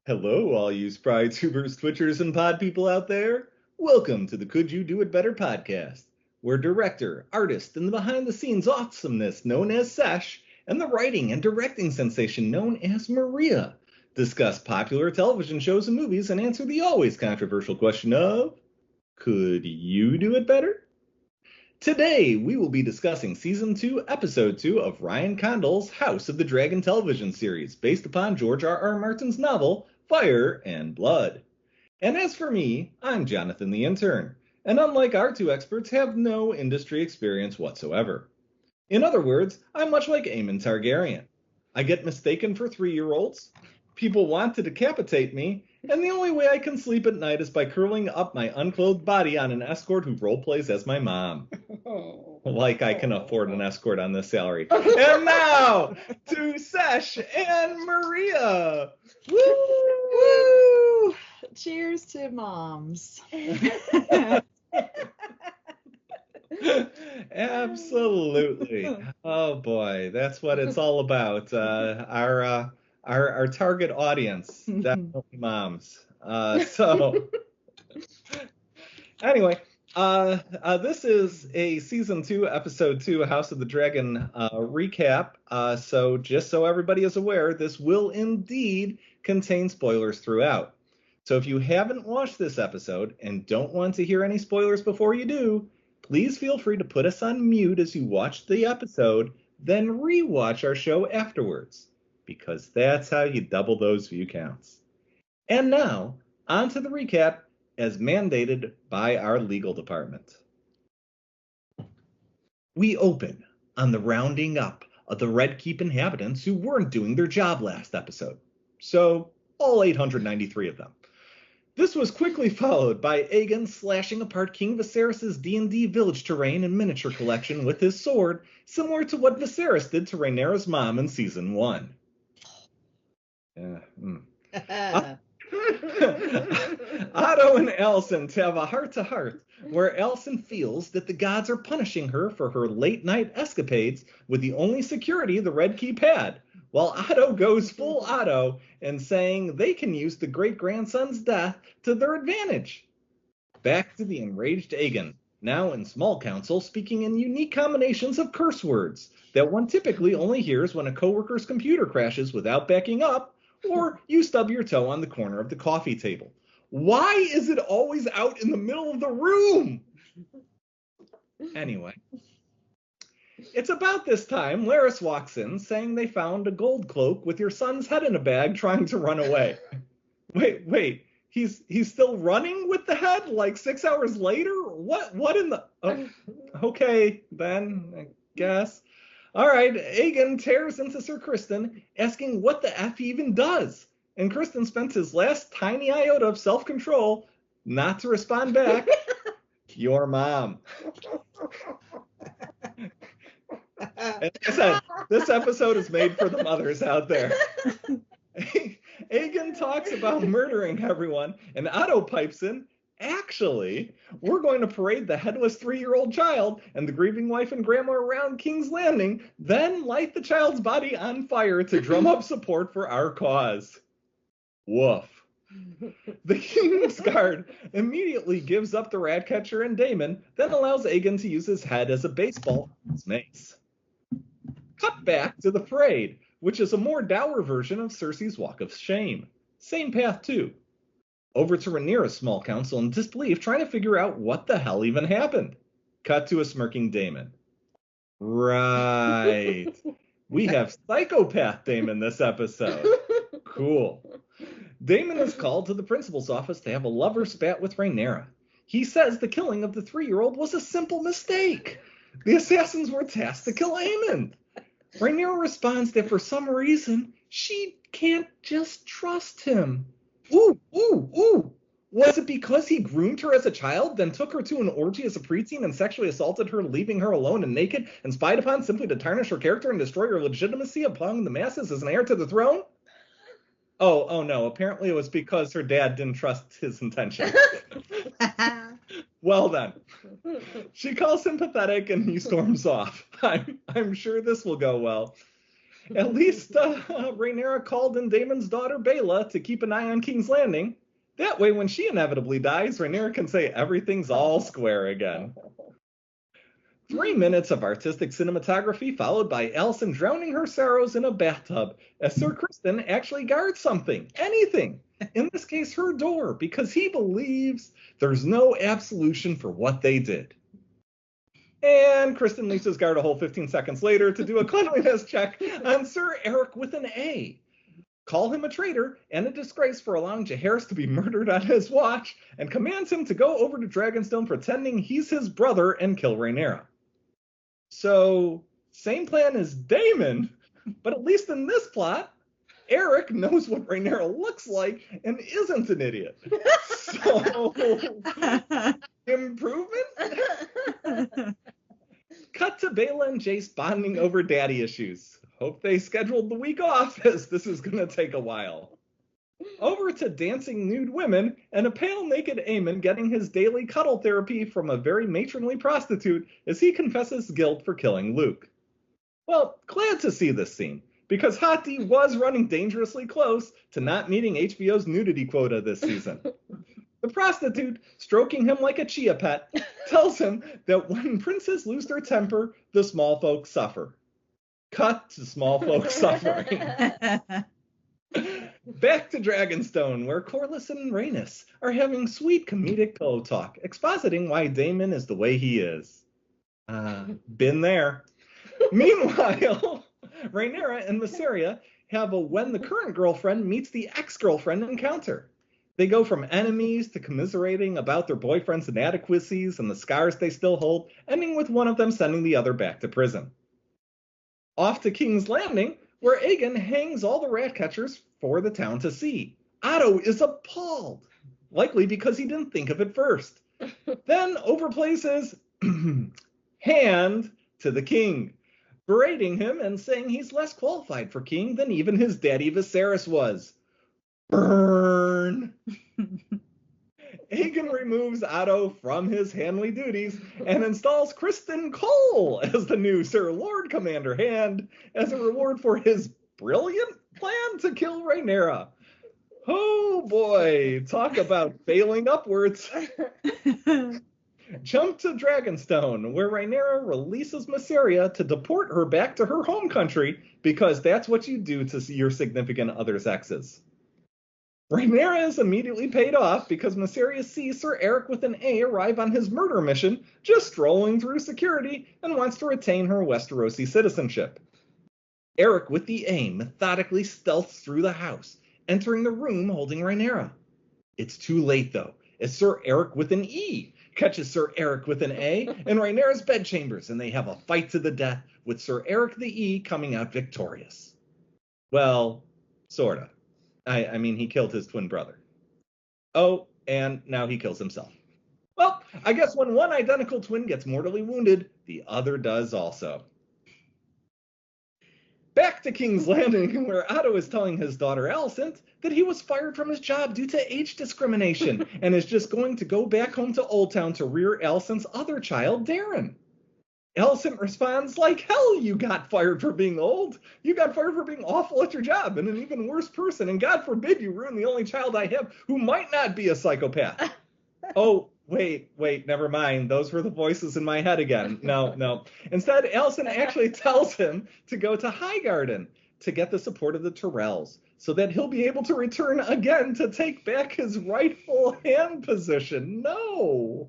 Hello, all you spry tubers, twitchers, and pod people out there. Welcome to the Could You Do It Better podcast, where director, artist, and the behind-the-scenes awesomeness known as Sesh and the writing and directing sensation known as Maria discuss popular television shows and movies and answer the always controversial question of, could you do it better? Today, we will be discussing Season 2, Episode 2 of Ryan Condal's House of the Dragon television series, based upon George R.R. Martin's novel, Fire and Blood. And as for me, I'm Jonathan the Intern, and unlike our two experts, have no industry experience whatsoever. In other words, I'm much like Aemond Targaryan. I get mistaken for 3-year-olds, people want to decapitate me, and the only way I can sleep at night is by curling up my unclothed body on an escort who roleplays as my mom. Like I can afford an escort on this salary. And now, to Sesh and Maria. Woo! Cheers to moms. Absolutely. Oh boy, that's what it's all about. Our target audience, definitely moms. Anyway, this is a season 2, episode 2, House of the Dragon recap. So just so everybody is aware, this will indeed contain spoilers throughout. So if you haven't watched this episode and don't want to hear any spoilers before you do, please feel free to put us on mute as you watch the episode, then rewatch our show afterwards, because that's how you double those view counts. And now, on to the recap as mandated by our legal department. We open on the rounding up of the Red Keep inhabitants who weren't doing their job last episode. So, all 893 of them. This was quickly followed by Aegon slashing apart King Viserys' D&D village terrain and miniature collection with his sword, similar to what Viserys did to Rhaenyra's mom in Season 1. Otto and Alicent have a heart-to-heart, where Alicent feels that the gods are punishing her for her late-night escapades with the only security the Red Keep had, while Otto goes full Otto and saying they can use the great-grandson's death to their advantage. Back to the enraged Aegon, now in small council, speaking in unique combinations of curse words that one typically only hears when a coworker's computer crashes without backing up, or you stub your toe on the corner of the coffee table. Why is it always out in the middle of the room? Anyway. It's about this time Larys walks in saying they found a gold cloak with your son's head in a bag trying to run away. Wait. He's still running with the head like 6 hours later? What in the... okay, then, I guess. All right, Aegon tears into Sir Criston, asking what the F he even does. And Criston spends his last tiny iota of self-control not to respond back. Your mom. And like I said, this episode is made for the mothers out there. Aegon talks about murdering everyone, and Otto pipes in, actually, we're going to parade the headless 3-year-old child and the grieving wife and grandma around King's Landing, then light the child's body on fire to drum up support for our cause. Woof. The King's Guard immediately gives up the Ratcatcher and Daemon, then allows Aegon to use his head as a baseball for his mace. Cut back to the parade, which is a more dour version of Cersei's Walk of Shame. Same path, too. Over to Rhaenyra's small council in disbelief, trying to figure out what the hell even happened. Cut to a smirking Daemon. Right. We have psychopath Daemon this episode. Cool. Daemon is called to the principal's office to have a lover spat with Rhaenyra. He says the killing of the 3-year-old was a simple mistake. The assassins were tasked to kill Aemond. Rhaenyra responds that for some reason, she can't just trust him. Ooh. Was it because he groomed her as a child, then took her to an orgy as a preteen and sexually assaulted her, leaving her alone and naked, and spied upon simply to tarnish her character and destroy her legitimacy among the masses as an heir to the throne? Oh no, apparently it was because her dad didn't trust his intention. Well then. She calls him pathetic and he storms off. I'm sure this will go well. At least Rhaenyra called in Daemon's daughter Baela to keep an eye on King's Landing. That way, when she inevitably dies, Rhaenyra can say everything's all square again. 3 minutes of artistic cinematography followed by Alicent drowning her sorrows in a bathtub as Sir Criston actually guards something, anything, in this case her door, because he believes there's no absolution for what they did. And Criston leaves his guard a whole 15 seconds later to do a cleanliness check on Sir Eric with an A. Call him a traitor and a disgrace for allowing Jaehaerys to be murdered on his watch, and commands him to go over to Dragonstone pretending he's his brother and kill Rhaenyra. So, same plan as Daemon, but at least in this plot, Eric knows what Rhaenyra looks like and isn't an idiot. So, improvement? Cut to Baela and Jace bonding over daddy issues. Hope they scheduled the week off, as this is going to take a while. Over to dancing nude women and a pale naked Aemond getting his daily cuddle therapy from a very matronly prostitute as he confesses guilt for killing Luke. Well, glad to see this scene, because Hot D was running dangerously close to not meeting HBO's nudity quota this season. The prostitute, stroking him like a chia pet, tells him that when princes lose their temper, the small folk suffer. Cut to small folk suffering. Back to Dragonstone, where Corlys and Rhaenys are having sweet comedic pillow talk, expositing why Daemon is the way he is. Been there. Meanwhile, Rhaenyra and Mysaria have a when the current girlfriend meets the ex-girlfriend encounter. They go from enemies to commiserating about their boyfriend's inadequacies and the scars they still hold, ending with one of them sending the other back to prison. Off to King's Landing, where Aegon hangs all the rat catchers for the town to see. Otto is appalled, likely because he didn't think of it first. Then overplays his hand to the king, berating him and saying he's less qualified for king than even his daddy Viserys was. Burn! Aegon removes Otto from his handly duties and installs Criston Cole as the new Sir Lord Commander Hand as a reward for his brilliant plan to kill Rhaenyra. Oh boy, talk about failing upwards. Jump to Dragonstone, where Rhaenyra releases Mysaria to deport her back to her home country, because that's what you do to your significant other's exes. Rhaenyra is immediately paid off because Mysaria sees Sir Eric with an A arrive on his murder mission, just strolling through security, and wants to retain her Westerosi citizenship. Eric with the A methodically stealths through the house, entering the room holding Rhaenyra. It's too late, though, as Sir Eric with an E catches Sir Eric with an A in Rhaenyra's bedchambers, and they have a fight to the death, with Sir Eric the E coming out victorious. Well, sorta. I mean, he killed his twin brother. Oh, and now he kills himself. Well, I guess when one identical twin gets mortally wounded, the other does also. Back to King's Landing, where Otto is telling his daughter Alicent that he was fired from his job due to age discrimination and is just going to go back home to Old Town to rear Alicent's other child, Darren. Alicent responds like, hell, you got fired for being old. You got fired for being awful at your job and an even worse person. And God forbid you ruin the only child I have who might not be a psychopath. Oh, wait, never mind. Those were the voices in my head again. No. Instead, Alicent actually tells him to go to Highgarden to get the support of the Tyrells so that he'll be able to return again to take back his rightful hand position. No.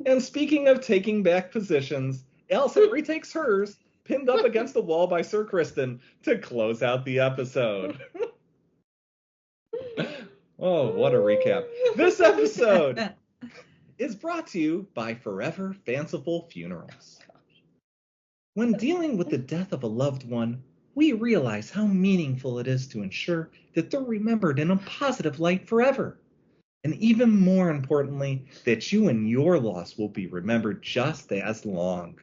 And speaking of taking back positions, Alicent retakes hers, pinned up against the wall by Sir Criston, to close out the episode. Oh, what a recap. This episode is brought to you by Forever Fanciful Funerals. When dealing with the death of a loved one, we realize how meaningful it is to ensure that they're remembered in a positive light forever. And even more importantly, that you and your loss will be remembered just as long.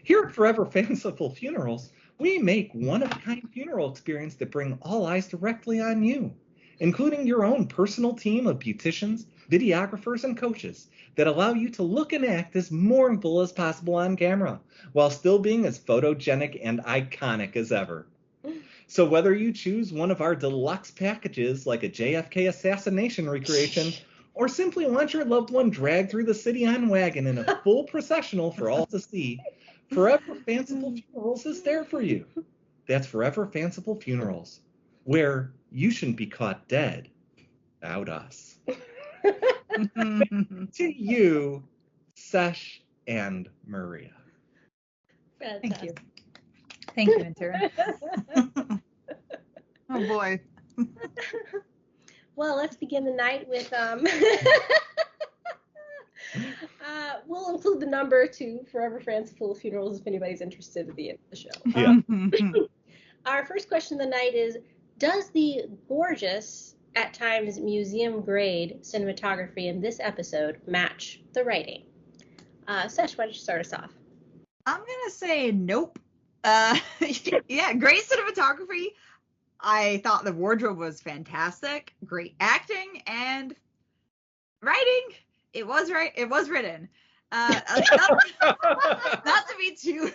Here at Forever Fanciful Funerals, we make one-of-a-kind funeral experience that bring all eyes directly on you. including your own personal team of beauticians, videographers, and coaches that allow you to look and act as mournful as possible on camera, while still being as photogenic and iconic as ever. So whether you choose one of our deluxe packages like a JFK assassination recreation, or simply want your loved one dragged through the city on wagon in a full processional for all to see, Forever Fanciful Funerals is there for you. That's Forever Fanciful Funerals, where you shouldn't be caught dead without us. To you, Sesh and Maria. Fantastic. Thank you, intern. Oh boy. Well, let's begin the night with we'll include the number to Forever Fanciful Funerals if anybody's interested at the end of the show. Yeah. Our first question of the night is, does the gorgeous, at times museum-grade cinematography in this episode match the writing? Sesh, why don't you start us off? I'm going to say nope. Yeah, great cinematography. I thought the wardrobe was fantastic. Great acting and writing. It was written. Not to be too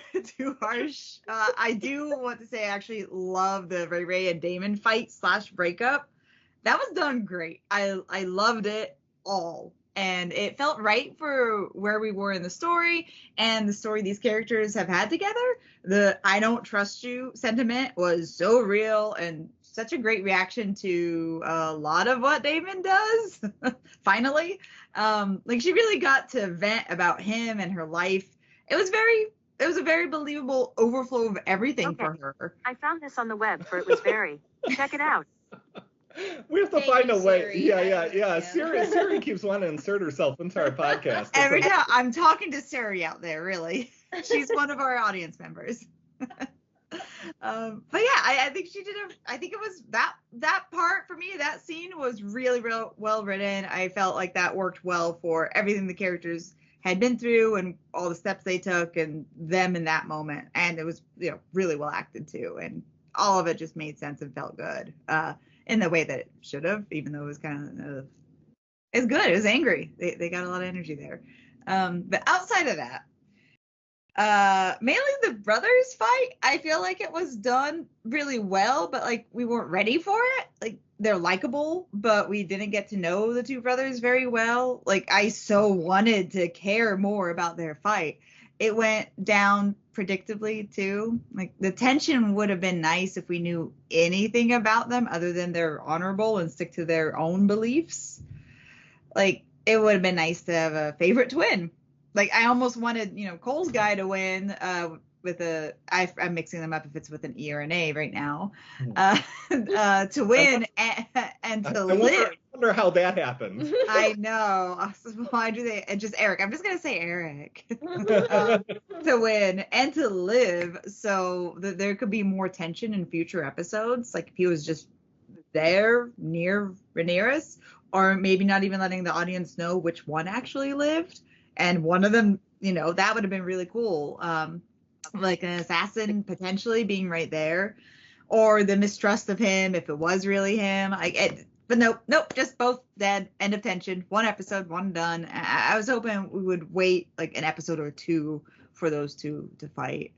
harsh. I do want to say I actually love the Ray and Damon fight / breakup. That was done great. I loved it all. And it felt right for where we were in the story and the story these characters have had together. The I don't trust you sentiment was so real and such a great reaction to a lot of what Damon does. Finally. Like she really got to vent about him and her life. It was a very believable overflow of everything for her. I found this on the web for it was very. Check it out. We have to Thank find you, a way. Siri. Yeah. Siri keeps wanting to insert herself into our podcast. Every time I'm talking to Siri out there, really. She's one of our audience members. But yeah, I think she did I think it was that part for me, that scene was really real well written. I felt like that worked well for everything the characters had been through and all the steps they took and them in that moment. And it was, really well acted too. And all of it just made sense and felt good. In the way that it should have, even though it was kind of, it's good. It was angry. They got a lot of energy there. But outside of that, mainly the brothers fight, I feel like it was done really well, but like we weren't ready for it. Like they're likable, but we didn't get to know the two brothers very well. Like I so wanted to care more about their fight. It went down predictably too. Like the tension would have been nice if we knew anything about them other than they're honorable and stick to their own beliefs. Like it would have been nice to have a favorite twin. Like I almost wanted, Cole's guy to win with I'm mixing them up if it's with an E or an A right now, to win and to live. I wonder how that happened. I know. Why do they? And just Eric. I'm just gonna say Eric to win and to live, so that there could be more tension in future episodes. Like if he was just there near Rhaenyra, or maybe not even letting the audience know which one actually lived, and one of them, that would have been really cool. Like an assassin potentially being right there, or the mistrust of him if it was really him. But nope, just both dead. End of tension. One episode, one done. I was hoping we would wait like an episode or two for those two to fight.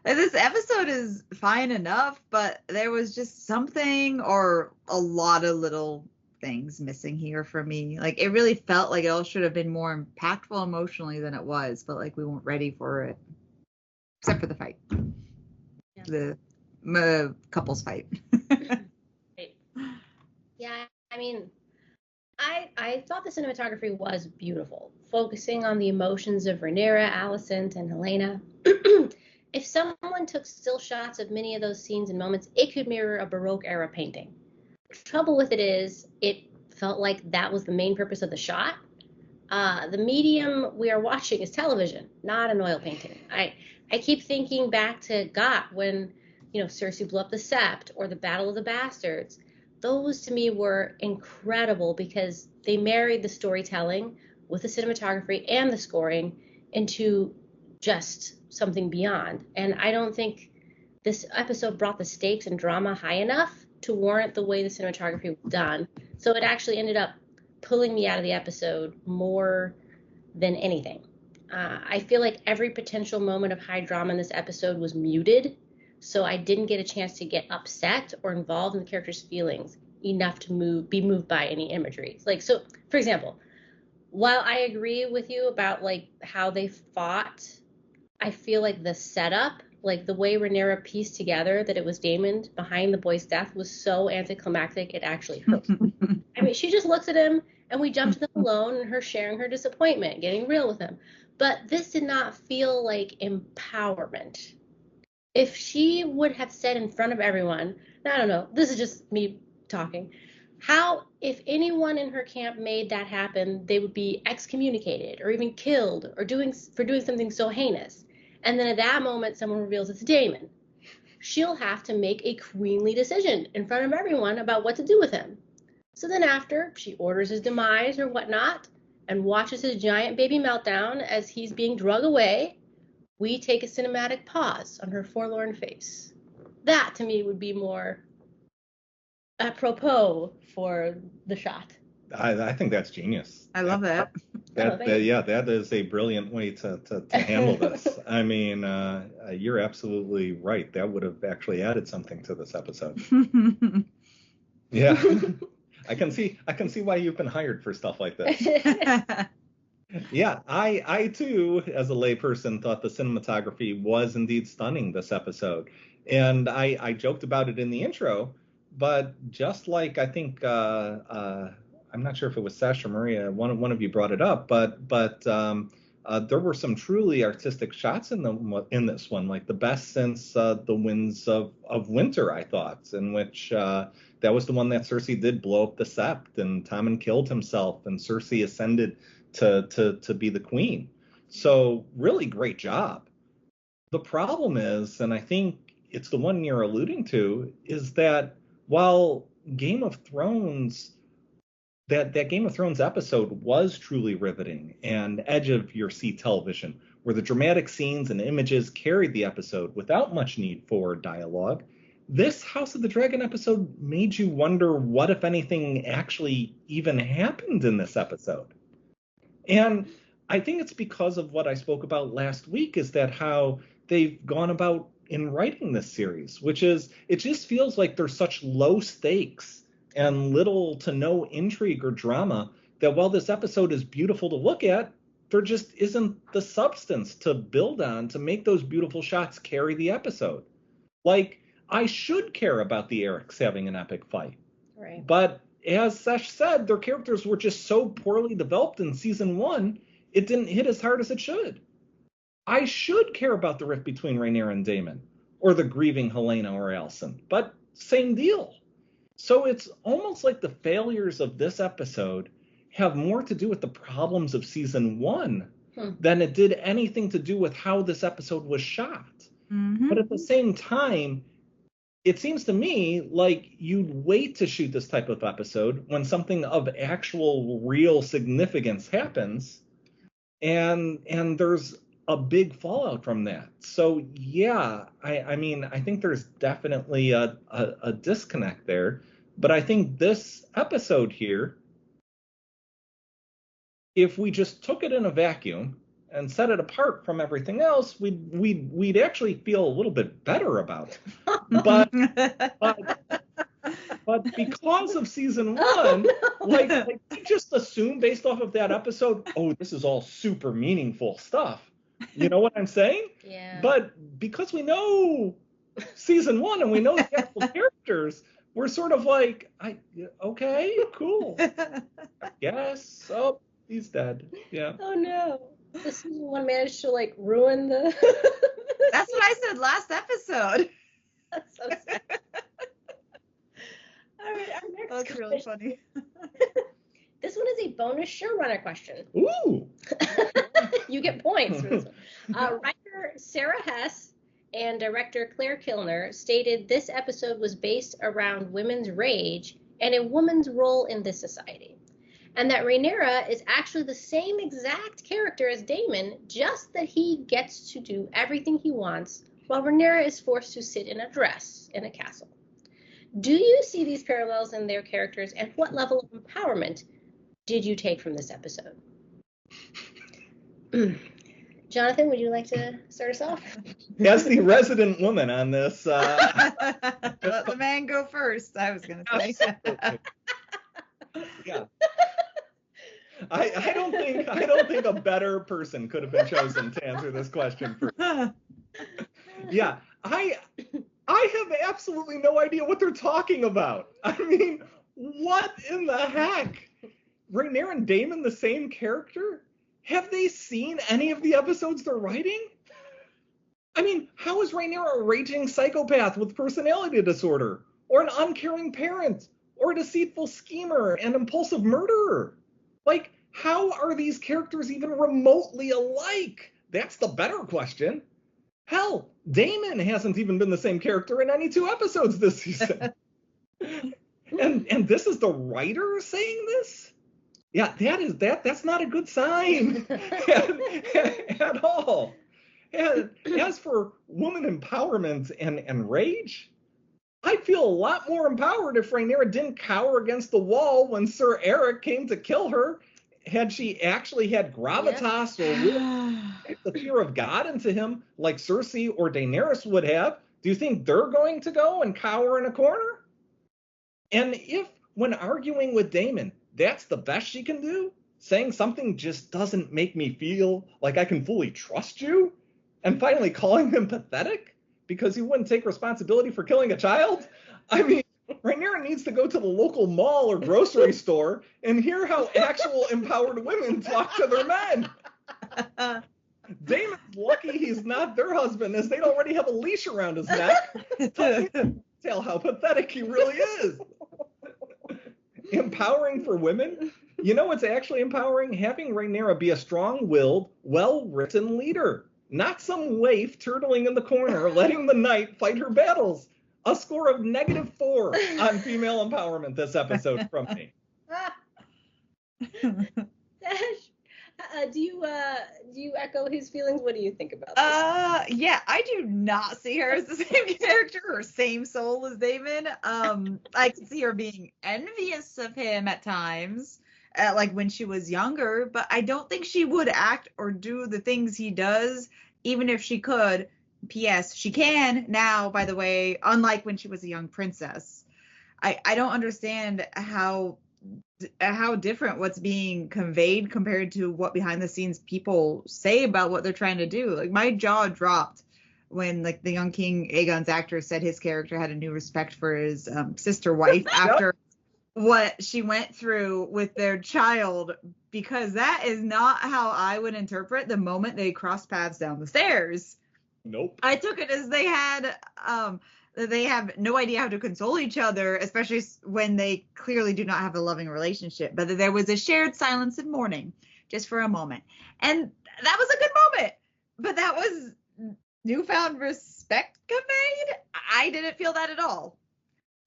This episode is fine enough, but there was just something or a lot of little things missing here for me. Like it really felt like it all should have been more impactful emotionally than it was, but like we weren't ready for it. Except for the fight. Yeah. The couples fight. Right. Yeah, I mean, I thought the cinematography was beautiful, focusing on the emotions of Rhaenyra, Alicent, and Helena. If someone took still shots of many of those scenes and moments, it could mirror a Baroque era painting. The trouble with it is, it felt like that was the main purpose of the shot. The medium we are watching is television, not an oil painting. I keep thinking back to Got when, Cersei blew up the Sept or the Battle of the Bastards. Those to me were incredible because they married the storytelling with the cinematography and the scoring into just something beyond. And I don't think this episode brought the stakes and drama high enough to warrant the way the cinematography was done. So it actually ended up pulling me out of the episode more than anything. I feel like every potential moment of high drama in this episode was muted, so I didn't get a chance to get upset or involved in the characters' feelings enough to be moved by any imagery. Like, so, for example, while I agree with you about, like, how they fought, I feel like the setup, like the way Rhaenyra pieced together that it was Daemon behind the boy's death was so anticlimactic it actually hurt. I mean, she just looks at him and we jump to them alone and her sharing her disappointment, getting real with him. But this did not feel like empowerment. If she would have said in front of everyone, I don't know, this is just me talking, how, if anyone in her camp made that happen, they would be excommunicated or even killed or doing something so heinous. And then at that moment, someone reveals it's Daemon. She'll have to make a queenly decision in front of everyone about what to do with him. So then after, she orders his demise or whatnot and watches his giant baby meltdown as he's being drug away. We take a cinematic pause on her forlorn face. That, to me, would be more apropos for the shot. I think that's genius. I love that. That is a brilliant way to handle this. I mean, you're absolutely right. That would have actually added something to this episode. Yeah. I can see why you've been hired for stuff like this. Yeah, I too, as a layperson, thought the cinematography was indeed stunning this episode. And I joked about it in the intro, but just like I think I'm not sure if it was Sesh or Maria, one of you brought it up, but there were some truly artistic shots in this one, like the best since the Winds of Winter, I thought, in which that was the one that Cersei did blow up the Sept, and Tommen killed himself, and Cersei ascended to be the queen. So really great job. The problem is, and I think it's the one you're alluding to, is that while Game of Thrones, that Game of Thrones episode was truly riveting and edge of your seat television, where the dramatic scenes and images carried the episode without much need for dialogue, this House of the Dragon episode made you wonder what, if anything, actually even happened in this episode. And I think it's because of what I spoke about last week, is that how they've gone about in writing this series, which is, it just feels like there's such low stakes and little to no intrigue or drama that while this episode is beautiful to look at, there just isn't the substance to build on to make those beautiful shots carry the episode. Like, I should care about the Erics having an epic fight. Right. But as Sesh said, their characters were just so poorly developed in season 1, it didn't hit as hard as it should. I should care about the rift between Rhaenyra and Daemon, or the grieving Helaena or Alicent, but same deal. So it's almost like the failures of this episode have more to do with the problems of season 1 than it did anything to do with how this episode was shot. Mm-hmm. But at the same time, it seems to me like you'd wait to shoot this type of episode when something of actual real significance happens, and there's a big fallout from that. So yeah, I mean, I think there's definitely a disconnect there, but I think this episode here, if we just took it in a vacuum and set it apart from everything else, we'd actually feel a little bit better about it. But because of season 1, like we just assume based off of that episode, oh, this is all super meaningful stuff. You know what I'm saying? Yeah. But because we know season 1 and we know the actual characters, we're sort of like, okay, cool. I guess. Oh, he's dead. Yeah. Oh no. The season 1 managed to like ruin the. That's what I said last episode. That's so sad. All right, our next That's question. really funny. This one is a bonus showrunner question. Ooh. You get points for this one. Writer Sarah Hess and director Claire Kilner stated this episode was based around women's rage and a woman's role in this society, and that Rhaenyra is actually the same exact character as Daemon, just that he gets to do everything he wants, while Rhaenyra is forced to sit in a dress in a castle. Do you see these parallels in their characters, and what level of empowerment did you take from this episode? Jonathan, would you like to start us off? As the resident woman on this, Let the man go first, I was going to say. Yeah. I don't think a better person could have been chosen to answer this question first. Yeah, I have absolutely no idea what they're talking about. I mean, what in the heck? Rhaenyra and Daemon the same character? Have they seen any of the episodes they're writing? I mean, how is Rhaenyra a raging psychopath with personality disorder, or an uncaring parent, or a deceitful schemer and impulsive murderer? Like, how are these characters even remotely alike? That's the better question. Hell, Daemon hasn't even been the same character in any 2 episodes this season. and this is the writer saying this? Yeah, that's not a good sign at all. And as for woman empowerment and rage, I'd feel a lot more empowered if Rhaenyra didn't cower against the wall when Sir Eric came to kill her. Had she actually had gravitas or the fear of God into him like Cersei or Daenerys would have, do you think they're going to go and cower in a corner? And if, when arguing with Daemon, that's the best she can do, saying something just doesn't make me feel like I can fully trust you, and finally calling him pathetic because he wouldn't take responsibility for killing a child, I mean, Rhaenyra needs to go to the local mall or grocery store and hear how actual empowered women talk to their men. Daemon's lucky he's not their husband, as they'd already have a leash around his neck. Tell how pathetic he really is. Empowering for women? You know what's actually empowering? Having Rhaenyra be a strong-willed, well-written leader. Not some waif turtling in the corner, letting the knight fight her battles. A score of -4 on female empowerment this episode from me. Sesh, do you echo his feelings? What do you think about this? Yeah, I do not see her as the same character or same soul as Daemon. I can see her being envious of him at times, like when she was younger, but I don't think she would act or do the things he does, even if she could. P.S. She can now, by the way, unlike when she was a young princess. I don't understand how different what's being conveyed compared to what behind the scenes people say about what they're trying to do. Like, my jaw dropped when, like, the young King Aegon's actor said his character had a new respect for his sister wife after what she went through with their child, because that is not how I would interpret the moment they crossed paths down the stairs. Nope. I took it as they have no idea how to console each other, especially when they clearly do not have a loving relationship. But there was a shared silence and mourning just for a moment. And that was a good moment. But that was newfound respect conveyed. I didn't feel that at all.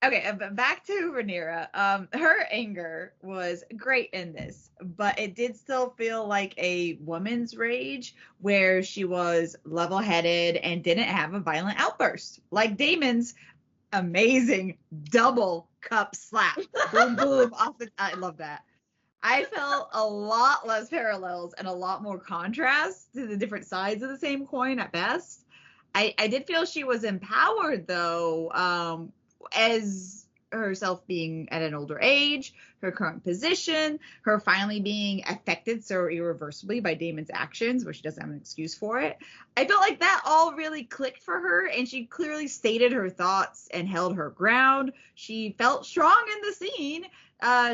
Okay, back to Rhaenyra. Her anger was great in this, but it did still feel like a woman's rage where she was level-headed and didn't have a violent outburst. Like Daemon's amazing double cup slap. Boom, boom, I love that. I felt a lot less parallels and a lot more contrast to the different sides of the same coin at best. I did feel she was empowered, though, as herself being at an older age, her current position, her finally being affected so irreversibly by Daemon's actions, where she doesn't have an excuse for it. I felt like that all really clicked for her, and she clearly stated her thoughts and held her ground. She felt strong in the scene.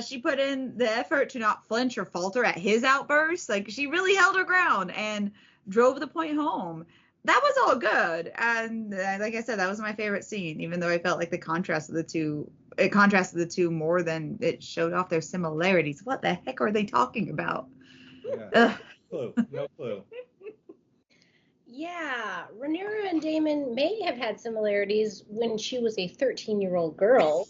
She put in the effort to not flinch or falter at his outbursts. Like, she really held her ground and drove the point home. That was all good, and like I said, that was my favorite scene, even though I felt like it contrasted the two more than it showed off their similarities. What the heck are they talking about? Yeah. No clue. Yeah, Rhaenyra and Daemon may have had similarities when she was a 13-year-old girl,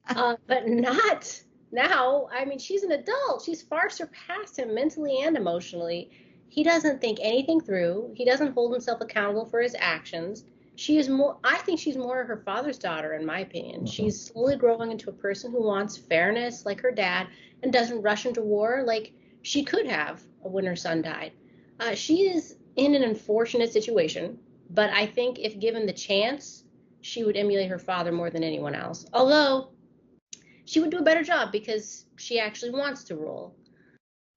but not now. I mean, she's an adult. She's far surpassed him mentally and emotionally. He doesn't think anything through. He doesn't hold himself accountable for his actions. I think she's more her father's daughter, in my opinion. She's slowly growing into a person who wants fairness like her dad and doesn't rush into war like she could have when her son died. She is in an unfortunate situation, but I think if given the chance, she would emulate her father more than anyone else. Although she would do a better job because she actually wants to rule.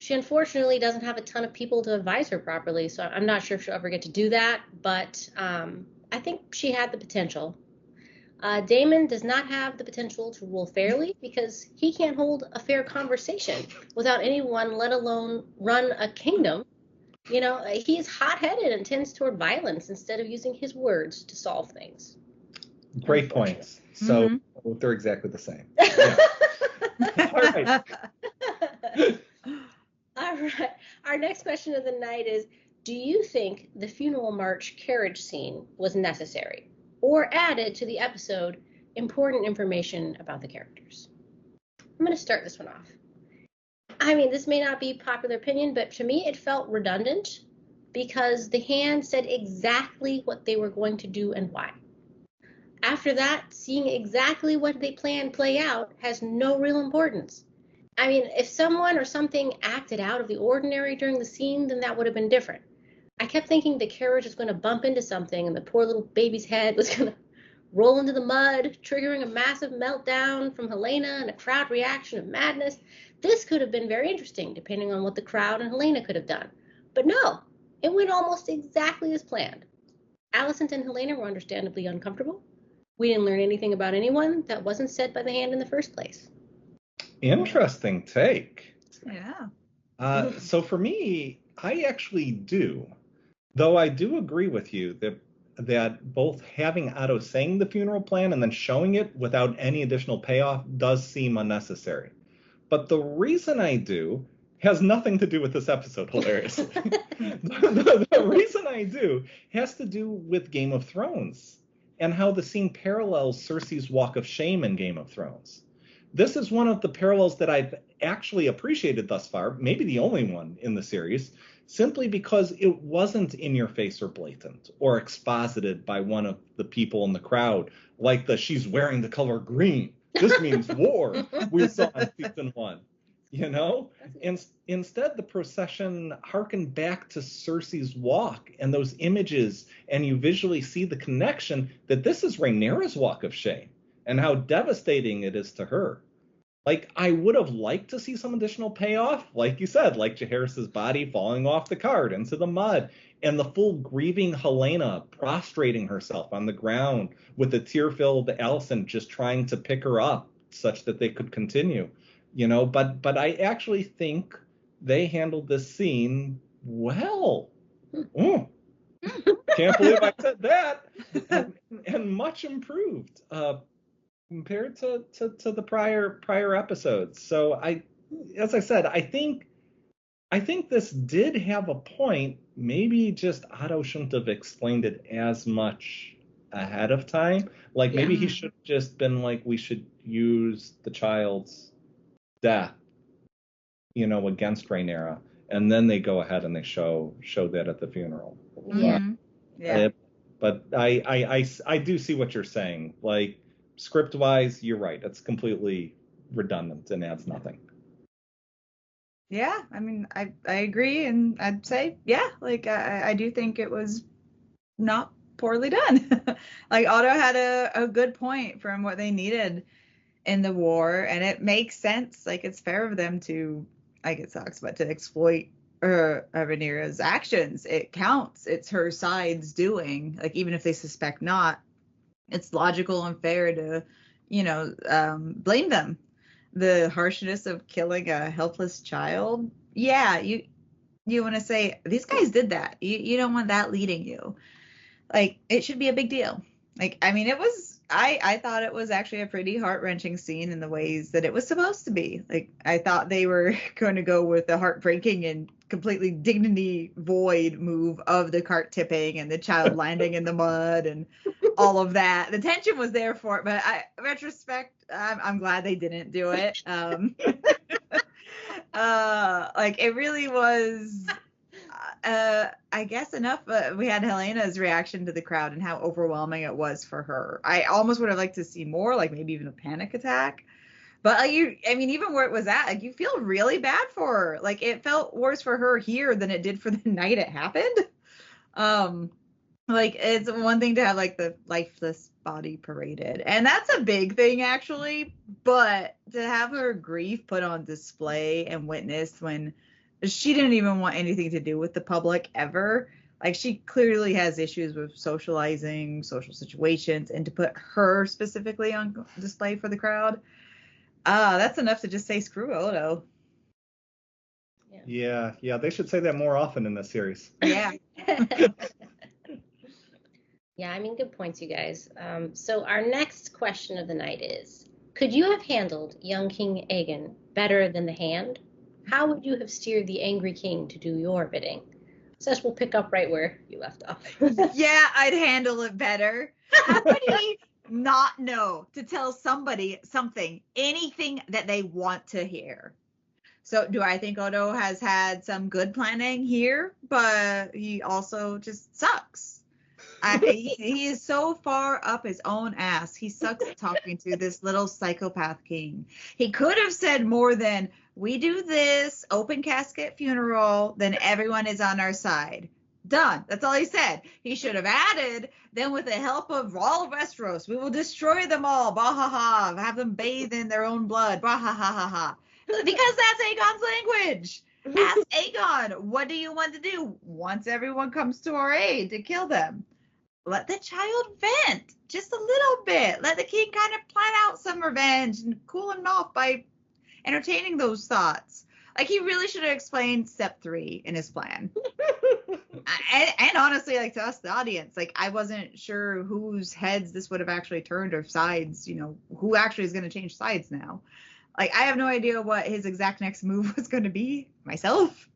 She unfortunately doesn't have a ton of people to advise her properly, so I'm not sure if she'll ever get to do that, but I think she had the potential. Daemon does not have the potential to rule fairly because he can't hold a fair conversation without anyone, let alone run a kingdom. You know, he's hot-headed and tends toward violence instead of using his words to solve things. Great points. So they're exactly the same. Yeah. All right. All right. Our next question of the night is, do you think the funeral march carriage scene was necessary or added to the episode important information about the characters? I'm going to start this one off. I mean, this may not be popular opinion, but to me it felt redundant because the hand said exactly what they were going to do and why. After that, seeing exactly what they plan play out has no real importance. I mean, if someone or something acted out of the ordinary during the scene, then that would have been different. I kept thinking the carriage was going to bump into something and the poor little baby's head was going to roll into the mud, triggering a massive meltdown from Helena and a crowd reaction of madness. This could have been very interesting, depending on what the crowd and Helena could have done. But no, it went almost exactly as planned. Alicent and Helena were understandably uncomfortable. We didn't learn anything about anyone that wasn't said by the hand in the first place. Interesting take. Yeah. So for me, I actually do. Though I do agree with you that both having Otto saying the funeral plan and then showing it without any additional payoff does seem unnecessary. But the reason I do has nothing to do with this episode, hilariously. the reason I do has to do with Game of Thrones and how the scene parallels Cersei's walk of shame in Game of Thrones. This is one of the parallels that I've actually appreciated thus far, maybe the only one in the series, simply because it wasn't in your face or blatant or exposited by one of the people in the crowd, like the she's wearing the color green. This means war we saw in season 1. You know, instead, the procession harkened back to Cersei's walk and those images, and you visually see the connection that this is Rhaenyra's walk of shame and how devastating it is to her. Like, I would have liked to see some additional payoff, like you said, like Jaehaerys's body falling off the cart into the mud, and the full grieving Helena prostrating herself on the ground with the tear-filled Alicent just trying to pick her up such that they could continue. You know, but I actually think they handled this scene well. Can't believe I said that. And much improved compared to the prior episodes. So as I said, I think this did have a point. Maybe just Otto shouldn't have explained it as much ahead of time. Like maybe he should have just been like, we should use the child's death, you know, against Rhaenyra, and then they go ahead and they show that at the funeral. Yeah. But I do see what you're saying. Like script wise, you're right. It's completely redundant and adds nothing. Yeah, I mean, I agree, and I'd say, yeah, like I do think it was not poorly done. Like Otto had a good point from what they needed in the war, and it makes sense. Like it's fair of them to, like it sucks, but to exploit Rhaenyra's actions. It counts. It's her side's doing. Like even if they suspect not, it's logical and fair to, you know, blame them. The harshness of killing a helpless child. Yeah, you want to say these guys did that. You don't want that leading you. Like it should be a big deal. Like I mean, it was. I thought it was actually a pretty heart-wrenching scene in the ways that it was supposed to be. Like, I thought they were going to go with the heartbreaking and completely dignity void move of the cart tipping and the child landing in the mud and all of that. The tension was there for it, but retrospect, I'm glad they didn't do it. Like, it really was... I guess enough. We had Helena's reaction to the crowd and how overwhelming it was for her. I almost would have liked to see more, like maybe even a panic attack. But even where it was at, like you feel really bad for her. Like it felt worse for her here than it did for the night it happened. Like it's one thing to have like the lifeless body paraded, and that's a big thing actually. But to have her grief put on display and witnessed when she didn't even want anything to do with the public ever. Like she clearly has issues with socializing, social situations, and to put her specifically on display for the crowd, that's enough to just say screw Odo. Yeah, they should say that more often in this series. Yeah. Yeah, I mean, good points, you guys. So our next question of the night is, could you have handled young King Aegon better than the Hand? How would you have steered the angry king to do your bidding? Sesh will pick up right where you left off. Yeah, I'd handle it better. How could he not know to tell somebody something, anything that they want to hear? So do I think Odo has had some good planning here, but he also just sucks. He is so far up his own ass. He sucks at talking to this little psychopath king. He could have said more than, we do this open casket funeral, then everyone is on our side. Done. That's all he said. He should have added, then with the help of all of Westeros, we will destroy them all. Bah ha ha. Have them bathe in their own blood. Bah ha ha ha ha. Because that's Aegon's language. Ask Aegon, what do you want to do once everyone comes to our aid to kill them? Let the child vent just a little bit. Let the king kind of plan out some revenge and cool him off by entertaining those thoughts. Like he really should have explained step 3 in his plan. and honestly, like to us, the audience, like I wasn't sure whose heads this would have actually turned or sides, who actually is going to change sides now. Like I have no idea what his exact next move was going to be myself.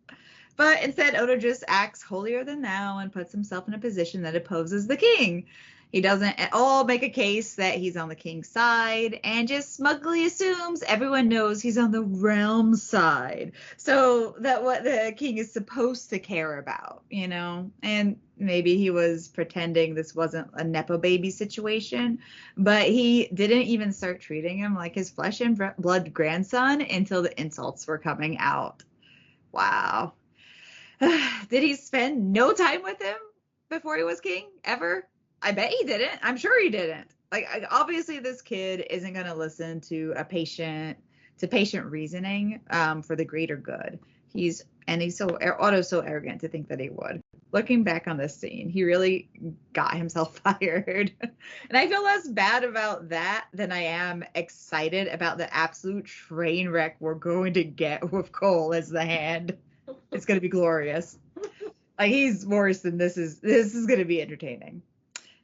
But instead, Odo just acts holier than thou and puts himself in a position that opposes the king. He doesn't at all make a case that he's on the king's side and just smugly assumes everyone knows he's on the realm's side. So that what the king is supposed to care about, And maybe he was pretending this wasn't a Nepo baby situation, but he didn't even start treating him like his flesh and blood grandson until the insults were coming out. Wow. Did he spend no time with him before he was king ever? I bet he didn't. I'm sure he didn't. Like obviously this kid isn't going to listen to patient reasoning for the greater good. Otto's so arrogant to think that he would. Looking back on this scene, he really got himself fired. And I feel less bad about that than I am excited about the absolute train wreck we're going to get with Cole as the Hand. It's going to be glorious. Like he's worse than this is going to be entertaining.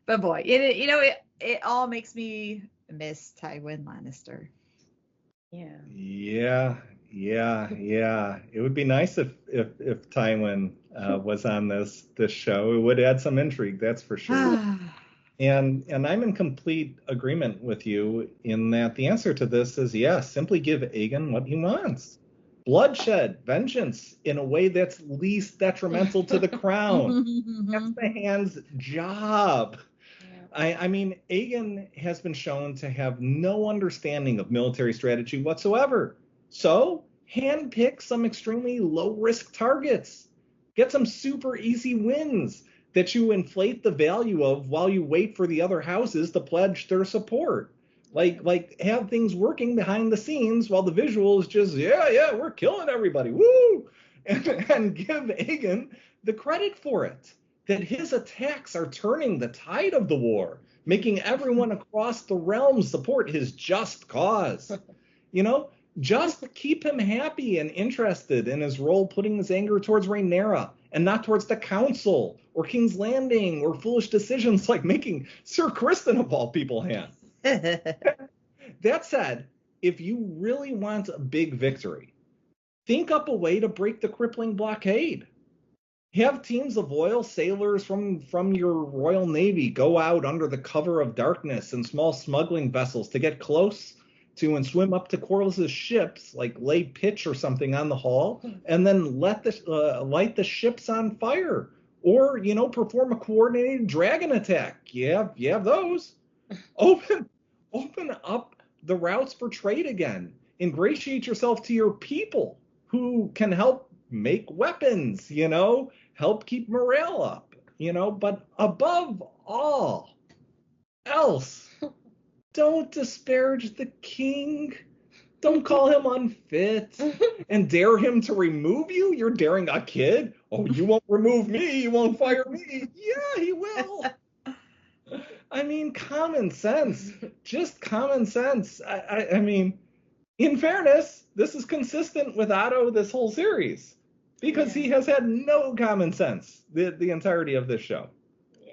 But boy, it all makes me miss Tywin Lannister. Yeah. It would be nice if Tywin was on this show. It would add some intrigue, that's for sure. And I'm in complete agreement with you in that the answer to this is yes. Simply give Aegon what he wants. Bloodshed, vengeance in a way that's least detrimental to the crown. That's the Hand's job. I mean, Aegon has been shown to have no understanding of military strategy whatsoever. So, handpick some extremely low-risk targets. Get some super easy wins that you inflate the value of while you wait for the other houses to pledge their support. Like have things working behind the scenes while the visuals just, we're killing everybody. Woo! And give Aegon the credit for it. That his attacks are turning the tide of the war, making everyone across the realm support his just cause. Just keep him happy and interested in his role, putting his anger towards Rhaenyra and not towards the council or King's Landing or foolish decisions like making Sir Criston of all people hand. That said, if you really want a big victory, think up a way to break the crippling blockade. Have teams of loyal sailors from your Royal Navy go out under the cover of darkness in small smuggling vessels to get close to and swim up to Corliss's ships, like lay pitch or something on the hull, and then light the ships on fire, or perform a coordinated dragon attack. You have those. Open up the routes for trade again. Ingratiate yourself to your people who can help make weapons. Help keep morale up. But above all else, don't disparage the king. Don't call him unfit and dare him to remove you. You're daring a kid. Oh, you won't remove me. You won't fire me. Yeah, he will. I mean, common sense. Just common sense. I mean, in fairness, this is consistent with Otto this whole series because he has had no common sense the entirety of this show. Yeah.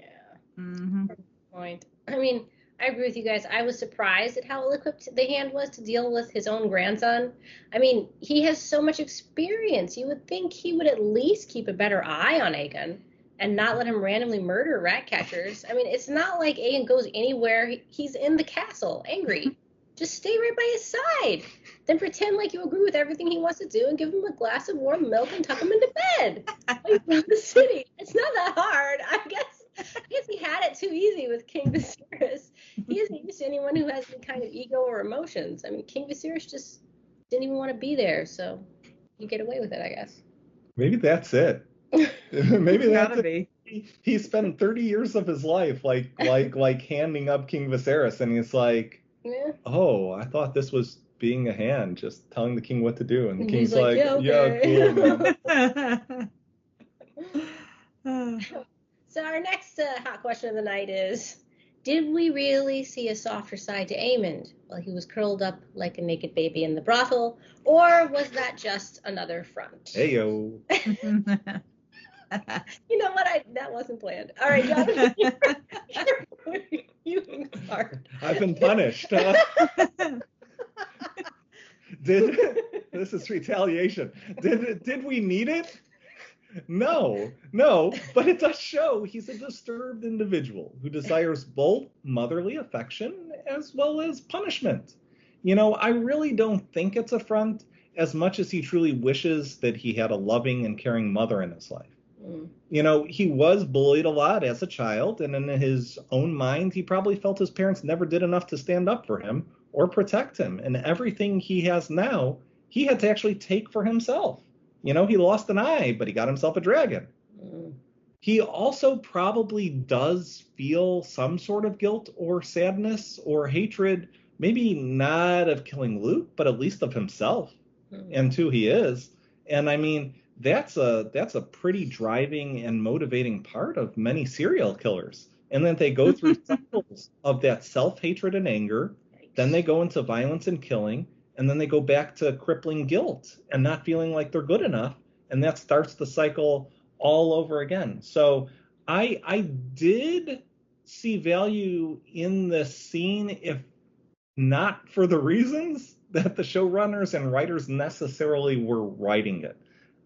Mm-hmm. Point. I mean, I agree with you guys. I was surprised at how ill-equipped the Hand was to deal with his own grandson. I mean, he has so much experience. You would think he would at least keep a better eye on Aegon and not let him randomly murder rat catchers. I mean, it's not like Aegon goes anywhere. He's in the castle, angry. Just stay right by his side. Then pretend like you agree with everything he wants to do and give him a glass of warm milk and tuck him into bed. Like, from the city. It's not that hard. I guess he had it too easy with King Viserys. He isn't used to anyone who has any kind of ego or emotions. I mean, King Viserys just didn't even want to be there, so you get away with it, I guess. Maybe that's it. Maybe that's it. He spent 30 years of his life like handing up King Viserys, and he's like, oh, I thought this was being a hand, just telling the king what to do, and the king's like, yeah, cool, man. So our next hot question of the night is, did we really see a softer side to Aemond while he was curled up like a naked baby in the brothel, or was that just another front? Heyo. You know what? That wasn't planned. All right, Jonathan, you start. I've been punished. This is retaliation. Did we need it? No, but it does show he's a disturbed individual who desires both motherly affection as well as punishment. I really don't think it's a front as much as he truly wishes that he had a loving and caring mother in his life. He was bullied a lot as a child, and in his own mind, he probably felt his parents never did enough to stand up for him or protect him. And everything he has now, he had to actually take for himself. He lost an eye, but he got himself a dragon. He also probably does feel some sort of guilt or sadness or hatred, maybe not of killing Luke, but at least of himself and who he is. And I mean, that's a pretty driving and motivating part of many serial killers. And then they go through cycles of that self-hatred and anger. Then they go into violence and killing. And then they go back to crippling guilt and not feeling like they're good enough. And that starts the cycle all over again. So I did see value in this scene, if not for the reasons that the showrunners and writers necessarily were writing it.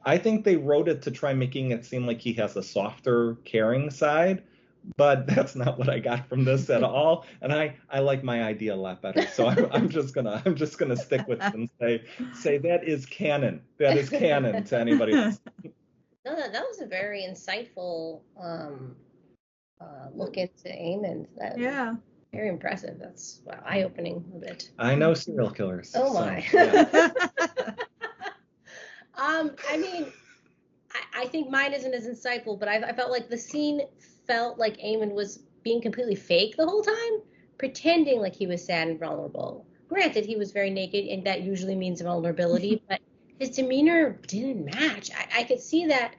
I think they wrote it to try making it seem like he has a softer, caring side, but that's not what I got from this at all. And I like my idea a lot better. So I'm just gonna stick with it and say that is canon. That is canon to anybody else. No, that was a very insightful look into Aemond. Very impressive. That's eye-opening a bit. I know serial killers. Oh my. So, yeah. I mean, I think mine isn't as insightful, but I felt like the scene felt like Aemond was being completely fake the whole time, pretending like he was sad and vulnerable. Granted, he was very naked, and that usually means vulnerability, but his demeanor didn't match. I could see that,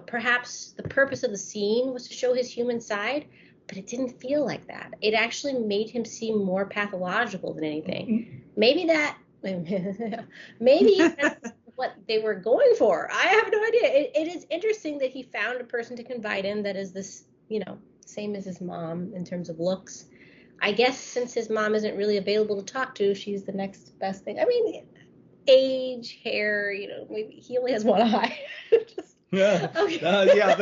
perhaps the purpose of the scene was to show his human side, but it didn't feel like that. It actually made him seem more pathological than anything. Maybe that's what they were going for. I have no idea. It is interesting that he found a person to confide in that is this, same as his mom in terms of looks. I guess since his mom isn't really available to talk to, she's the next best thing. I mean, age, hair, maybe he only has one eye. The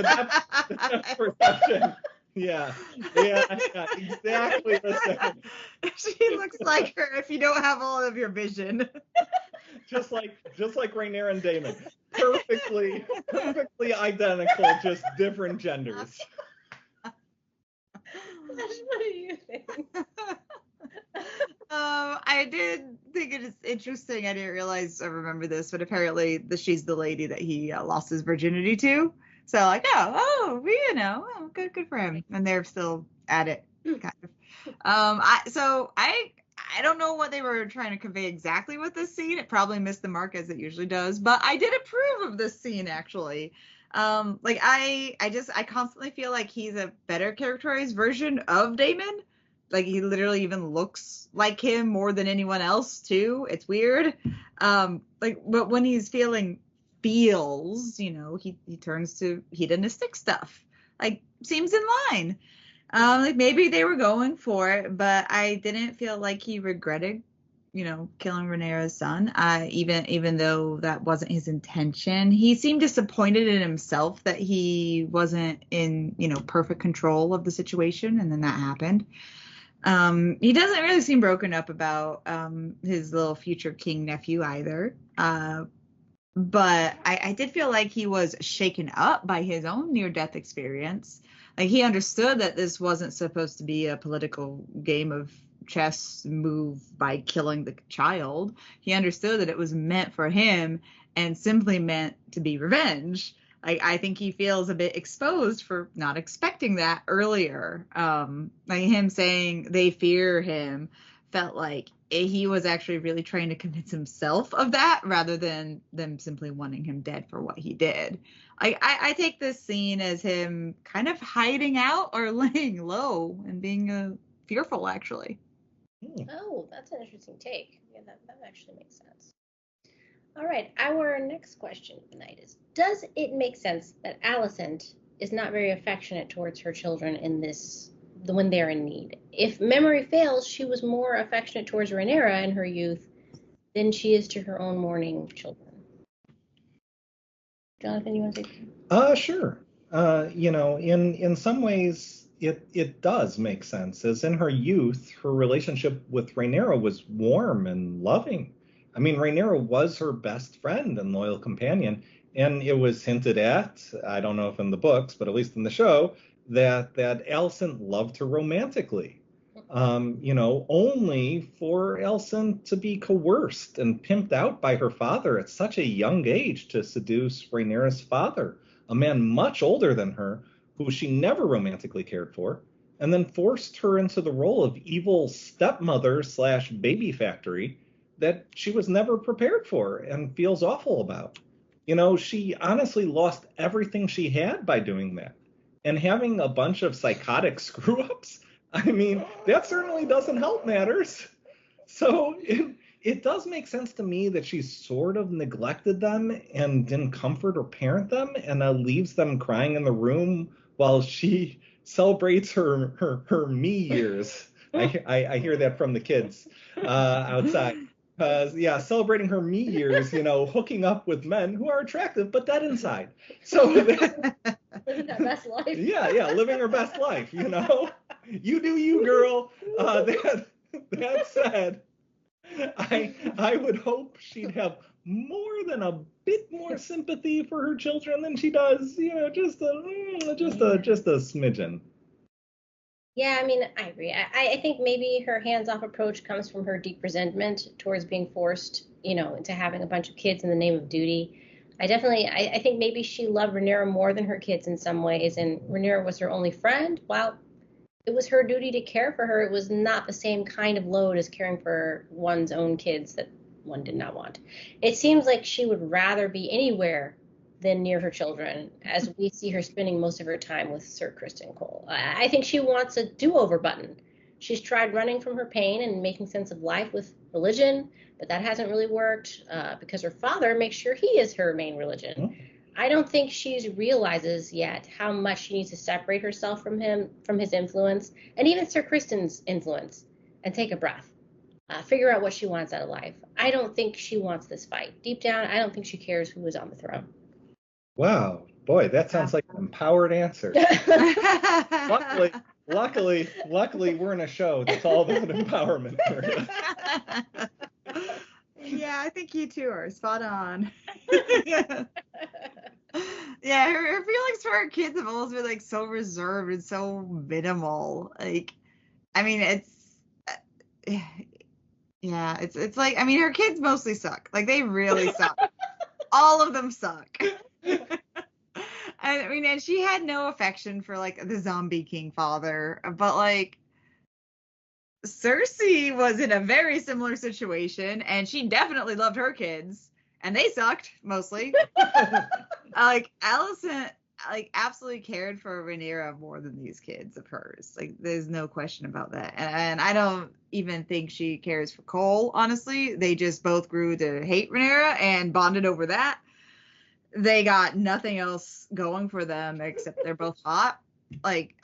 depth perception. Yeah, exactly the same. She looks like her if you don't have all of your vision. Just like Rhaenyra and Daemon. Perfectly identical, just different genders. What do you think? I did think it is interesting. I didn't realize I remember this, but apparently she's the lady that he lost his virginity to. So like, good for him. And they're still at it, kind of. I don't know what they were trying to convey exactly with this scene. It probably missed the mark as it usually does, but I did approve of this scene actually. I constantly feel like he's a better characterized version of Daemon. Like he literally even looks like him more than anyone else too. It's weird. But when he's feels, he turns to hedonistic stuff. Like seems in line. Like maybe they were going for it, but I didn't feel like he regretted, killing Rhaenyra's son. Even though that wasn't his intention, he seemed disappointed in himself that he wasn't in, perfect control of the situation, and then that happened. He doesn't really seem broken up about his little future king nephew either. But I did feel like he was shaken up by his own near-death experience. Like he understood that this wasn't supposed to be a political game of chess move by killing the child. He understood that it was meant for him and simply meant to be revenge. I think he feels a bit exposed for not expecting that earlier. Like him saying they fear him felt like he was actually really trying to convince himself of that rather than them simply wanting him dead for what he did. I take this scene as him kind of hiding out or laying low and being fearful, actually. Oh, that's an interesting take. Yeah, that actually makes sense. All right, our next question tonight is, does it make sense that Alicent is not very affectionate towards her children when they're in need? If memory fails, she was more affectionate towards Rhaenyra in her youth than she is to her own mourning children. Jonathan, you want to take? Sure. In some ways, it does make sense. As in her youth, her relationship with Rhaenyra was warm and loving. I mean, Rhaenyra was her best friend and loyal companion, and it was hinted at, I don't know if in the books, but at least in the show, that Alicent loved her romantically. Only for Alicent to be coerced and pimped out by her father at such a young age to seduce Rhaenyra's father, a man much older than her, who she never romantically cared for, and then forced her into the role of evil stepmother / baby factory that she was never prepared for and feels awful about. She honestly lost everything she had by doing that. And having a bunch of psychotic screw-ups, I mean, that certainly doesn't help matters. So it does make sense to me that she sort of neglected them and didn't comfort or parent them, and leaves them crying in the room while she celebrates her me years. I hear that from the kids outside. Celebrating her me years, hooking up with men who are attractive but dead inside. So living that best life. Yeah, living her best life. You do you, girl. That said, I would hope she'd have more than a bit more sympathy for her children than she does. Just a smidgen. Yeah, I mean, I agree. I think maybe her hands-off approach comes from her deep resentment towards being forced, into having a bunch of kids in the name of duty. I think maybe she loved Rhaenyra more than her kids in some ways, and Rhaenyra was her only friend. While it was her duty to care for her, it was not the same kind of load as caring for one's own kids that one did not want. It seems like she would rather be anywhere than near her children, as we see her spending most of her time with Sir Criston Cole. I think she wants a do-over button. She's tried running from her pain and making sense of life with religion, but that hasn't really worked because her father makes sure he is her main religion. Mm-hmm. I don't think she realizes yet how much she needs to separate herself from him, from his influence, and even Sir Criston's influence, and take a breath. Figure out what she wants out of life. I don't think she wants this fight. Deep down, I don't think she cares who is on the throne. Wow. Boy, that sounds like an empowered answer. Luckily, we're in a show that's all about empowerment. Yeah, I think you two are spot on. Yeah, her feelings for her kids have always been like so reserved and so minimal. Like, I mean, it's like, I mean, her kids mostly suck. Like, they really suck. All of them suck. I mean, and she had no affection for like the zombie king father, but like Cersei was in a very similar situation, and she definitely loved her kids, and they sucked mostly. Like Alicent, like absolutely cared for Rhaenyra more than these kids of hers. Like there's no question about that. And I don't even think she cares for Cole. Honestly, they just both grew to hate Rhaenyra and bonded over that. They got nothing else going for them except they're both hot. Like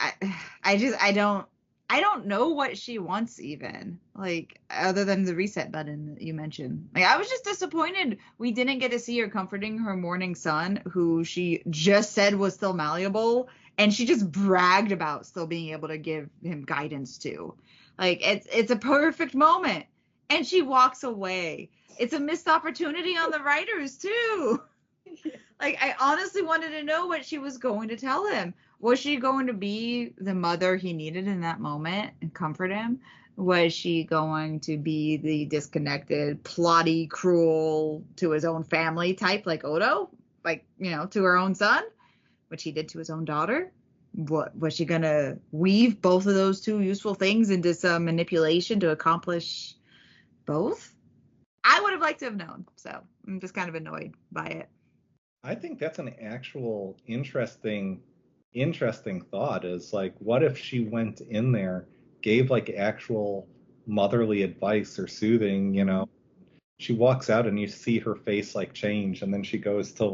I don't know what she wants even, like, other than the reset button that you mentioned. Like, I was just disappointed we didn't get to see her comforting her mourning son, who she just said was still malleable, and she just bragged about still being able to give him guidance to. Like, it's a perfect moment, and she walks away. It's a missed opportunity on the writers, too. Like, I honestly wanted to know what she was going to tell him. Was she going to be the mother he needed in that moment and comfort him? Was she going to be the disconnected, plotty, cruel to his own family type like Odo? Like, you know, to her own son, which he did to his own daughter? What was she going to weave both of those two useful things into some manipulation to accomplish both? I would have liked to have known. So I'm just kind of annoyed by it. I think that's an actual interesting thought, is like, what if she went in there, gave like actual motherly advice or soothing, you know, she walks out and you see her face like change, and then she goes to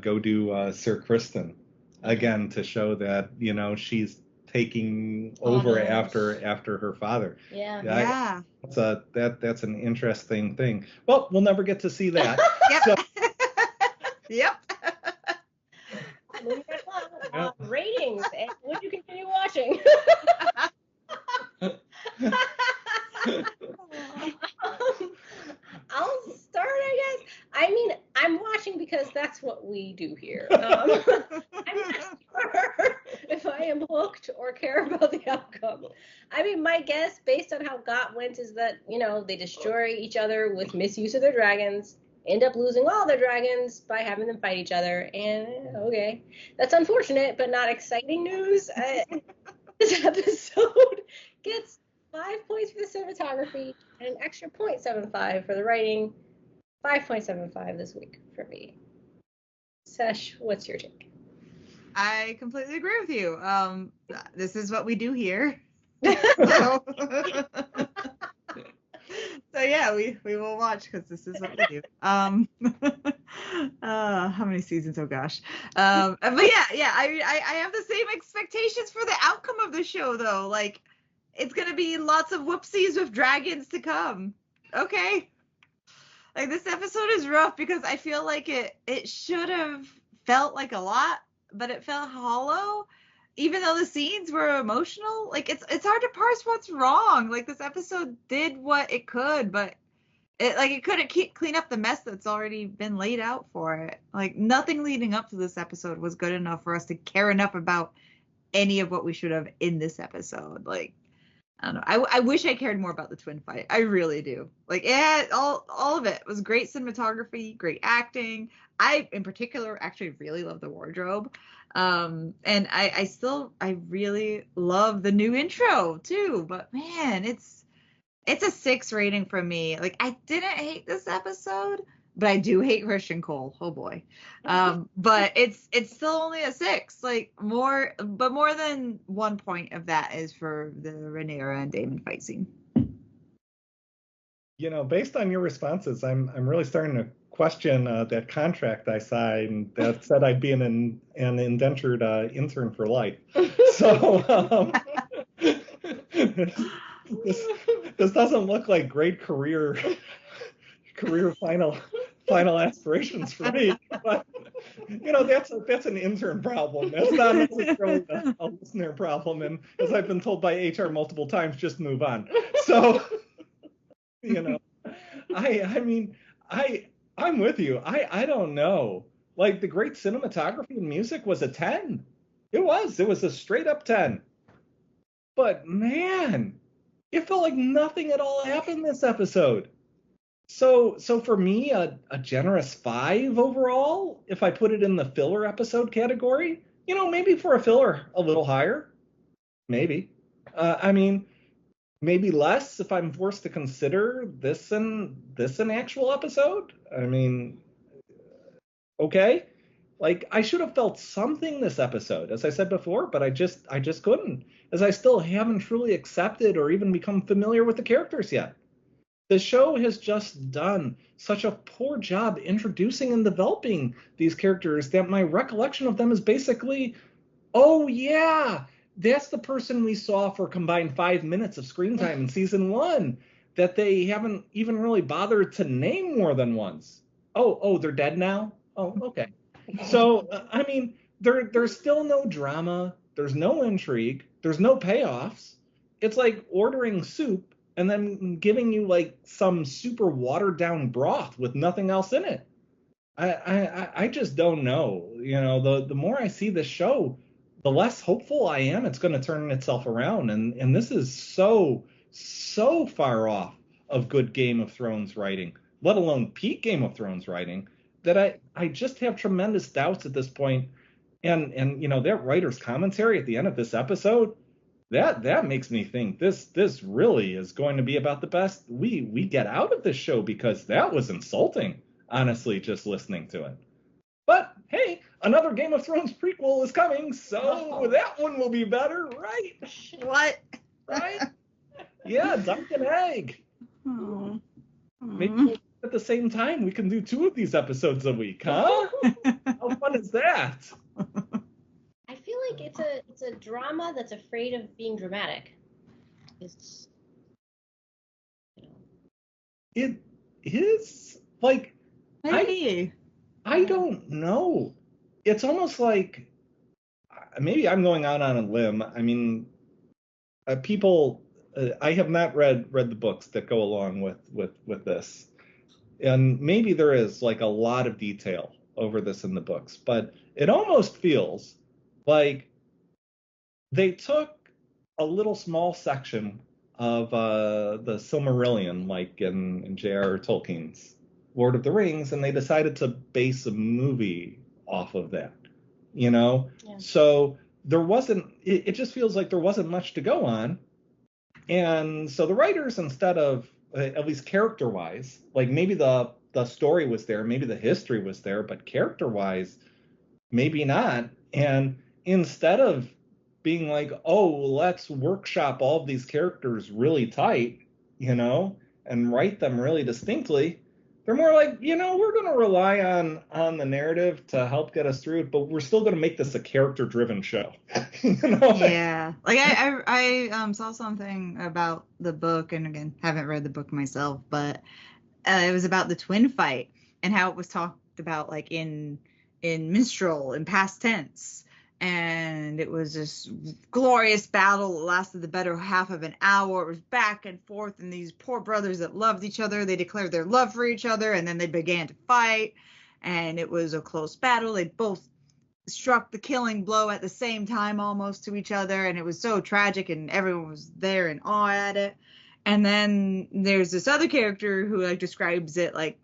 go do Sir Kristen again to show that, you know, she's taking over after her father. Yeah. That's an interesting thing. Well, we'll never get to see that. Yep. So, Yep. Moving right along, ratings, and would you continue watching? I'll start, I guess. I mean, I'm watching because that's what we do here. I'm not sure if I am hooked or care about the outcome. I mean, my guess, based on how GOT went, is that, you know, they destroy each other with misuse of their dragons, end up losing all their dragons by having them fight each other, and okay, that's unfortunate, but not exciting news. This episode gets 5 points for the cinematography and an extra 0.75 for the writing. 5.75 this week for me. Sesh, what's your take? I completely agree with you. This is what we do here. So yeah, we will watch because this is what we do. How many seasons? Oh gosh. But yeah, I have the same expectations for the outcome of the show though. Like, it's gonna be lots of whoopsies with dragons to come. Okay. Like, this episode is rough because I feel like it should have felt like a lot, but it felt hollow. Even though the scenes were emotional, like, it's hard to parse what's wrong. Like, this episode did what it could, but it couldn't clean up the mess that's already been laid out for it. Like, nothing leading up to this episode was good enough for us to care enough about any of what we should have in this episode. Like, I don't know. I wish I cared more about the twin fight. I really do. Like, yeah, all of it was great cinematography, great acting. I, in particular, actually really love the wardrobe. And I really love the new intro too. But man, it's a 6 rating from me. Like, I didn't hate this episode, but I do hate Christian Cole. Oh boy. But it's still only a 6. Like, more than 1 point of that is for the Rhaenyra and Daemon fight scene. you know, based on your responses, I'm really starting to question that contract I signed that said I'd be an indentured intern for life. So this doesn't look like great career final final aspirations for me. But that's an intern problem. That's not necessarily a listener problem. And as I've been told by HR multiple times, just move on. So, I'm with you. I don't know. Like, the great cinematography and music was a 10. It was a straight up 10. But man, it felt like nothing at all happened this episode. So for me, a generous 5 overall, if I put it in the filler episode category. Maybe for a filler, a little higher. Maybe. Maybe less if I'm forced to consider this an actual episode. Okay. Like, I should have felt something this episode, as I said before, but I just couldn't, as I still haven't truly accepted or even become familiar with the characters yet. The show has just done such a poor job introducing and developing these characters that my recollection of them is basically, oh yeah, that's the person we saw for a combined 5 minutes of screen time in season 1 that they haven't even really bothered to name more than once. Oh, they're dead now? Oh, okay. So, there's still no drama. There's no intrigue. There's no payoffs. It's like ordering soup and then giving you like some super watered down broth with nothing else in it. I just don't know. The more I see this show, the less hopeful I am it's going to turn itself around. And this is so far off of good Game of Thrones writing, let alone peak Game of Thrones writing, that I just have tremendous doubts at this point. And that writer's commentary at the end of this episode, that makes me think this really is going to be about the best we get out of this show, because that was insulting, honestly, just listening to it. But hey, another Game of Thrones prequel is coming, so that one will be better, right? What? Right? Yeah, Dunk and Egg. Oh. Maybe at the same time we can do 2 of these episodes a week, huh? How fun is that? I feel like it's a drama that's afraid of being dramatic. It's It is like, Maybe. I don't know. It's almost like, maybe I'm going out on a limb. People, I have not read the books that go along with this, and maybe there is like a lot of detail over this in the books, but it almost feels like they took a little small section of the Silmarillion, like in J.R.R. Tolkien's Lord of the Rings, and they decided to base a movie off of that, Yeah. So there wasn't, it just feels like there wasn't much to go on. And so the writers, instead of, at least character-wise, like maybe the story was there, maybe the history was there, but character-wise, maybe not. And instead of being like, oh, let's workshop all of these characters really tight, and write them really distinctly, they're more like, we're going to rely on the narrative to help get us through it, but we're still going to make this a character-driven show. Yeah. Like I saw something about the book, and again, haven't read the book myself, but it was about the twin fight and how it was talked about like in minstrel, in past tense. And it was this glorious battle that lasted the better half of an hour. It was back and forth, and these poor brothers that loved each other, they declared their love for each other, and then they began to fight, and it was a close battle. They both struck the killing blow at the same time almost to each other, and it was so tragic, and everyone was there in awe at it. And then there's this other character who like describes it like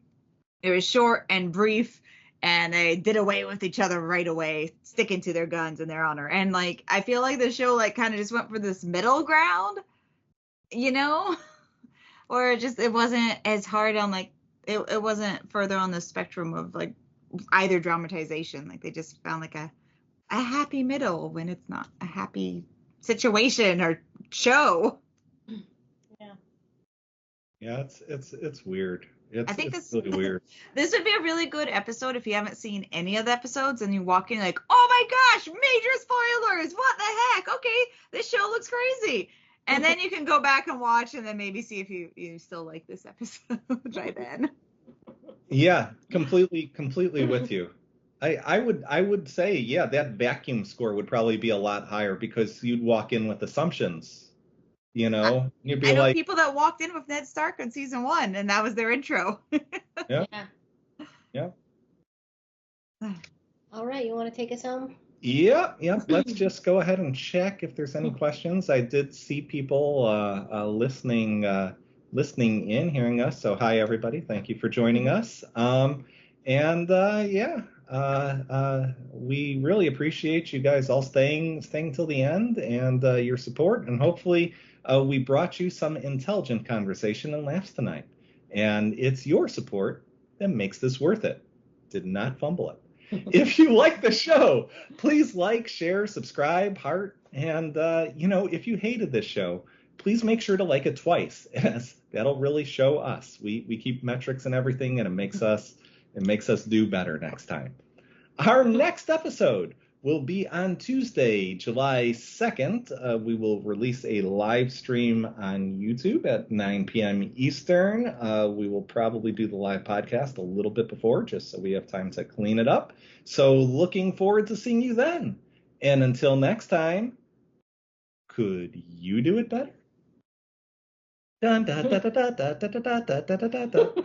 it was short and brief, and they did away with each other right away, sticking to their guns and their honor. And like, I feel like the show like kind of just went for this middle ground, or it wasn't as hard on like, it wasn't further on the spectrum of like either dramatization. Like they just found like a happy middle when it's not a happy situation or show. Yeah, it's weird. I think it's really weird. This would be a really good episode if you haven't seen any of the episodes and you walk in like, oh my gosh, major spoilers. What the heck? Okay, this show looks crazy. And then you can go back and watch and then maybe see if you still like this episode by then. Yeah, completely with you. I would say, yeah, that vacuum score would probably be a lot higher because you'd walk in with assumptions. You'd be I know like, people that walked in with Ned Stark in season 1, and that was their intro. yeah, Yeah. yeah. All right, you want to take us home? Yep. Let's just go ahead and check if there's any questions. I did see people listening in, hearing us. So hi everybody, thank you for joining us. We really appreciate you guys all staying till the end and your support. And hopefully we brought you some intelligent conversation and laughs tonight. And it's your support that makes this worth it. Did not fumble it. If you like the show, please like, share, subscribe, heart, and if you hated this show, please make sure to like it twice, as that'll really show us. We keep metrics and everything, and it makes us do better next time. Our next episode will be on Tuesday, July 2nd. We will release a live stream on YouTube at 9 p.m. Eastern. We will probably do the live podcast a little bit before, just so we have time to clean it up. So looking forward to seeing you then. And until next time, could you do it better? Dun, da, da, da, da, da, da, da, da, da, da, da.